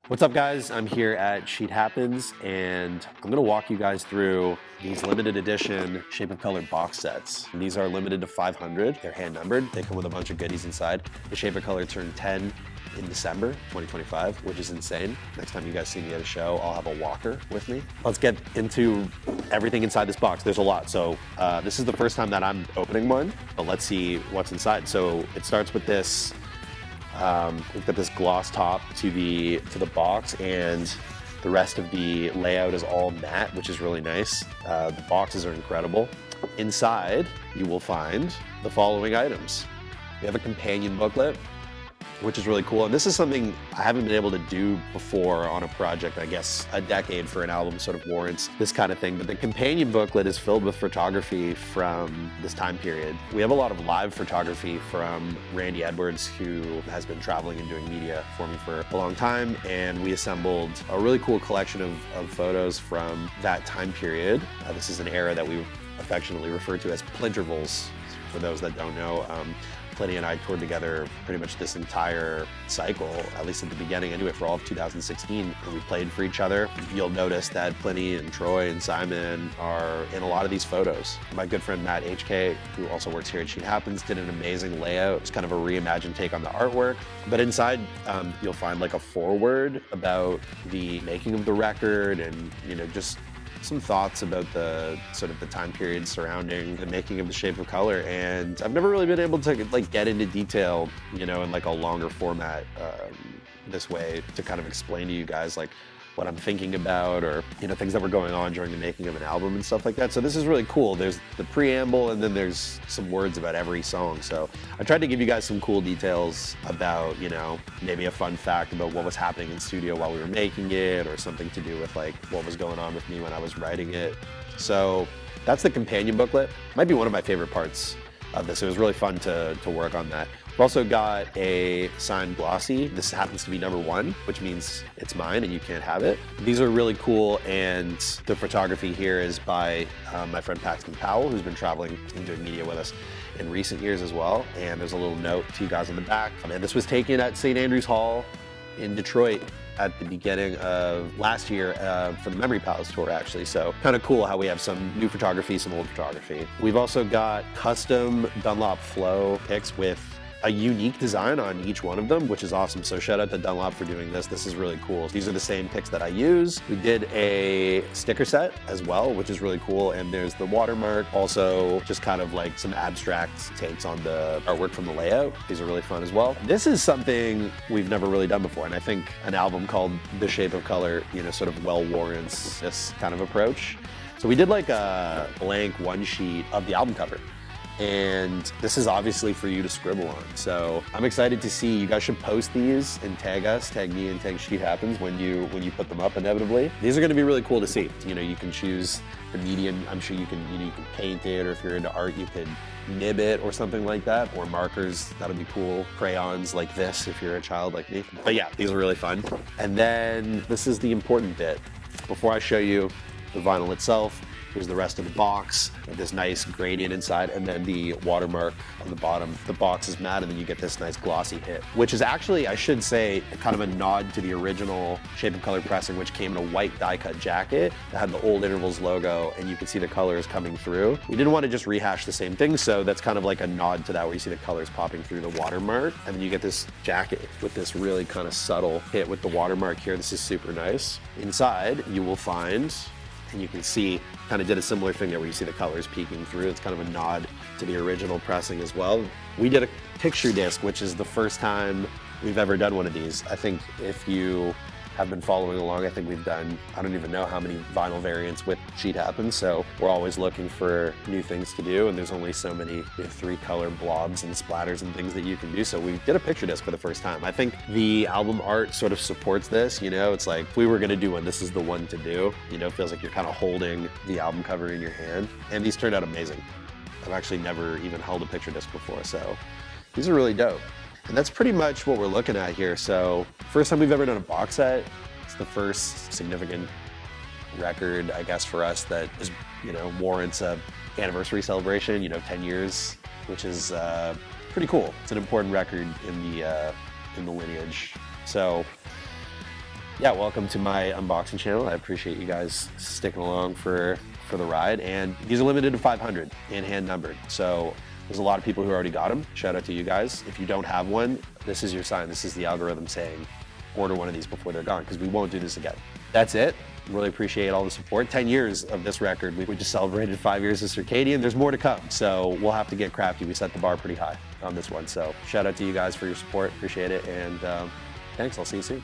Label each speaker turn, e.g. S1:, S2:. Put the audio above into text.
S1: What's up, guys? I'm here at Sheet Happens, and I'm gonna walk you guys through these limited edition Shape of Color box sets. And these are limited to 500. They're hand numbered. They come with a bunch of goodies inside. The Shape of Color turned 10 in December 2025, which is insane. Next time you guys see me at a show, I'll have a walker with me. Let's get into everything inside this box. There's a lot. So this is the first time that I'm opening one, but let's see what's inside. So it starts with this. We've got this gloss top to the box, and the rest of the layout is all matte, which is really nice. The boxes are incredible. Inside, you will find the following items. We have a companion booklet, which is really cool. And this is something I haven't been able to do before on a project. I guess a decade for an album sort of warrants this kind of thing. But the companion booklet is filled with photography from this time period. We have a lot of live photography from Randy Edwards, who has been traveling and doing media for me for a long time. And we assembled a really cool collection of photos from that time period. This is an era that we affectionately refer to as plintervals, for those that don't know. Plenty and I toured together pretty much this entire cycle, at least at the beginning anyway, for all of 2016. And we played for each other. You'll notice that Pliny and Troy and Simon are in a lot of these photos. My good friend Matt HK, who also works here at Sheet Happens, did an amazing layout. It's kind of a reimagined take on the artwork. But inside, you'll find like a foreword about the making of the record and, just some thoughts about the sort of the time period surrounding the making of the Shape of Color. And I've never really been able to get into detail, in like a longer format this way to kind of explain to you guys like what I'm thinking about, or things that were going on during the making of an album and stuff like that. So this is really cool. There's the preamble, and then there's some words about every song. So I tried to give you guys some cool details about, maybe a fun fact about what was happening in studio while we were making it, or something to do with like what was going on with me when I was writing it. So that's the companion booklet. Might be one of my favorite parts of this. It was really fun to work on that. We've also got a signed glossy. This happens to be number 1, which means it's mine and you can't have it. These are really cool, and the photography here is by my friend Paxton Powell, who's been traveling and doing media with us in recent years as well. And there's a little note to you guys on the back. And this was taken at St. Andrews Hall in Detroit at the beginning of last year for the Memory Palace tour, actually. So kind of cool how we have some new photography, some old photography. We've also got custom Dunlop Flow pics with a unique design on each one of them, which is awesome. So shout out to Dunlop for doing this. This is really cool. These are the same pics that I use. We did a sticker set as well, which is really cool. And there's the watermark, also just kind of like some abstract takes on the artwork from the layout. These are really fun as well. This is something we've never really done before. And I think an album called The Shape of Color, sort of well warrants this kind of approach. So we did like a blank one sheet of the album cover. And this is obviously for you to scribble on. So I'm excited to see. You guys should post these and tag us, tag me, and tag Sheet Happens when you put them up inevitably. These are gonna be really cool to see. You can choose the medium. I'm sure you can paint it, or if you're into art, you could nib it or something like that, or markers, that'll be cool. Crayons like this if you're a child like me. But yeah, these are really fun. And then this is the important bit. Before I show you the vinyl itself, here's the rest of the box, this nice gradient inside, and then the watermark on the bottom. The box is matte, and then you get this nice glossy hit, which is actually, I should say, kind of a nod to the original Shape of Color pressing, which came in a white die-cut jacket that had the old Intervals logo, and you can see the colors coming through. We didn't want to just rehash the same thing, so that's kind of like a nod to that, where you see the colors popping through the watermark, and then you get this jacket with this really kind of subtle hit with the watermark here. This is super nice. Inside, you will find, and you can see, kind of did a similar thing there where you see the colors peeking through. It's kind of a nod to the original pressing as well. We did a picture disc, which is the first time we've ever done one of these. I think if you have been following along, I think we've done, I don't even know how many vinyl variants with Sheet Happens, so we're always looking for new things to do, and there's only so many 3-color blobs and splatters and things that you can do, so we did a picture disc for the first time. I think the album art sort of supports this, it's like, if we were gonna do one, this is the one to do. It feels like you're kind of holding the album cover in your hand, and these turned out amazing. I've actually never even held a picture disc before, so these are really dope. And that's pretty much what we're looking at here. So first time we've ever done a box set. It's the first significant record, I guess, for us that is, warrants a anniversary celebration, 10 years, which is pretty cool. It's an important record in the lineage. So yeah, welcome to my unboxing channel. I appreciate you guys sticking along for the ride. And these are limited to 500 and hand numbered. So there's a lot of people who already got them. Shout out to you guys. If you don't have one, this is your sign. This is the algorithm saying, order one of these before they're gone, because we won't do this again. That's it. Really appreciate all the support. 10 years of this record. We just celebrated 5 years of Circadian. There's more to come, so we'll have to get crafty. We set the bar pretty high on this one. So shout out to you guys for your support. Appreciate it. And thanks. I'll see you soon.